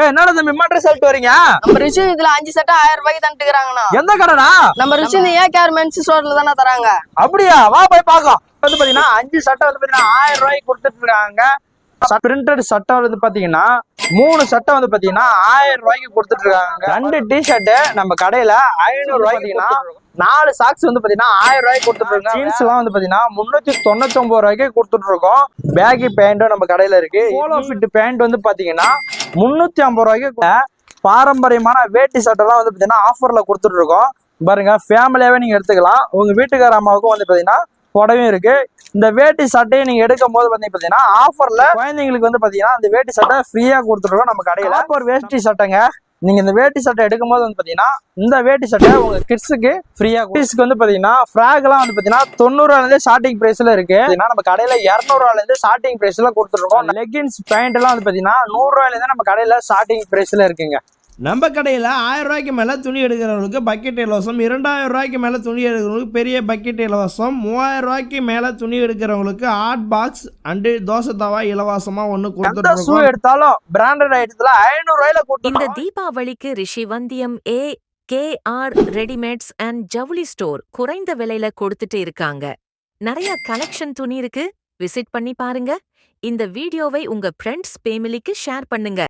என்னடா தம்பி மாற்ற சொல்லிட்டு வரீங்க? நம்ம ரிஷி இதுல 5 சட்டை 1000 ரூபாய்க்கு தந்துக்கிறாங்கண்ணா. எந்த கடைடா? நம்ம ரிஷி ஏ கேர் மென்ஸ் ஸ்டோர்ல தானே தராங்க. அப்படியா? வா போய் பாக்கலாம். வந்து பாத்தீங்கன்னா 5 சட்டை வந்து பாத்தீங்கன்னா 1000 ரூபாய்க்கு கொடுத்துட்டு இருக்காங்க. பிரிண்டட் சட்டை வந்து பாத்தீங்கன்னா 3 சட்டை வந்து பாத்தீங்கன்னா 1000 ரூபாய்க்கு கொடுத்துட்டு இருக்காங்க. 2 டிஷர்ட் நம்ம கடையில 500 ரூபாய்க்குன்னா 4 சாக்ஸ் வந்து பாத்தீங்கன்னா 1000 ரூபாய்க்கு கொடுத்துட்டு இருக்கோம். ஜீன்ஸ் எல்லாம் வந்து பாத்தீங்கன்னா 399 ரூபாய்க்கு கொடுத்துட்டு இருக்கோம். பேகி பேண்டும் நம்ம கடையில இருக்கு. போலோ ஃபிட் பேண்ட் வந்து பாத்தீங்கன்னா 350 ரூபாய்க்கு. பாரம்பரியமான வேட்டி சட்டை எல்லாம் வந்து பாத்தீங்கன்னா ஆஃபர்ல கொடுத்துட்டு இருக்கோம். பாருங்க, ஃபேமிலியாவே நீங்க எடுத்துக்கலாம். உங்க வீட்டுக்கார அம்மாவுக்கும் வந்து பாத்தீங்கன்னா புடவையும் இருக்கு. இந்த வேட்டி சட்டையை நீங்க எடுக்கும் போது பாத்தீங்கன்னா ஆஃபர்ல குழந்தைங்களுக்கு வந்து பாத்தீங்கன்னா இந்த வேட்டி சட்டை ஃப்ரீயா கொடுத்துருக்கோம் நம்ம கடையில. ஒரு வேட்டி சட்டைங்க, நீங்க இந்த வேட்டி சட்டை எடுக்கும் போது வந்து பாத்தீங்கன்னா இந்த வேட்டி சட்டை உங்க கிட்ஸுக்கு ஃப்ரீயா. கிட்ஸ்க்கு வந்து பாத்தீங்கன்னா ஃப்ராக் எல்லாம் வந்து பாத்தீங்கன்னா 90 ரூபாயில இருந்து ஸ்டார்டிங் பிரைஸ்ல இருக்கு. நம்ம கடையில 200 ரூபாயில இருந்து ஸ்டார்டிங் பிரைஸ்ல கொடுத்துருக்கோம். லெகின்ஸ் பேண்ட் எல்லாம் வந்து பாத்தீங்கன்னா 100 ரூபாயில இருந்து நம்ம கடையில ஸ்டார்டிங் பிரைஸ்ல இருக்குங்க. நம்ம கடையில் 1000 ரூபாய்க்கு மேலே துணி எடுக்கிறவங்களுக்கு பக்கெட் இலவசம், 2000 ரூபாய்க்கு மேலே துணி எடுக்கிறவங்களுக்கு பெரிய பக்கெட் இலவசம், 3000 ரூபாய்க்கு மேலே துணி எடுக்கிறவங்களுக்கு ஹாட் பாக்ஸ் அண்டு தோசை தவா இலவசமாக ஒன்று கொடுத்துருக்கோம். எடுத்தாலும் பிராண்டட் ஐட்டத்துல 500 ரூபாயில இந்த தீபாவளிக்கு ரிஷி வந்தியம் கேஆர் ரெடிமேட்ஸ் அண்ட் ஜவுளி ஸ்டோர் குறைந்த விலையில கொடுத்துட்டு இருக்காங்க. நிறைய கலெக்ஷன் துணி இருக்கு, விசிட் பண்ணி பாருங்க. இந்த வீடியோவை உங்க ஃப்ரெண்ட்ஸ் ஃபேமிலிக்கு ஷேர் பண்ணுங்க.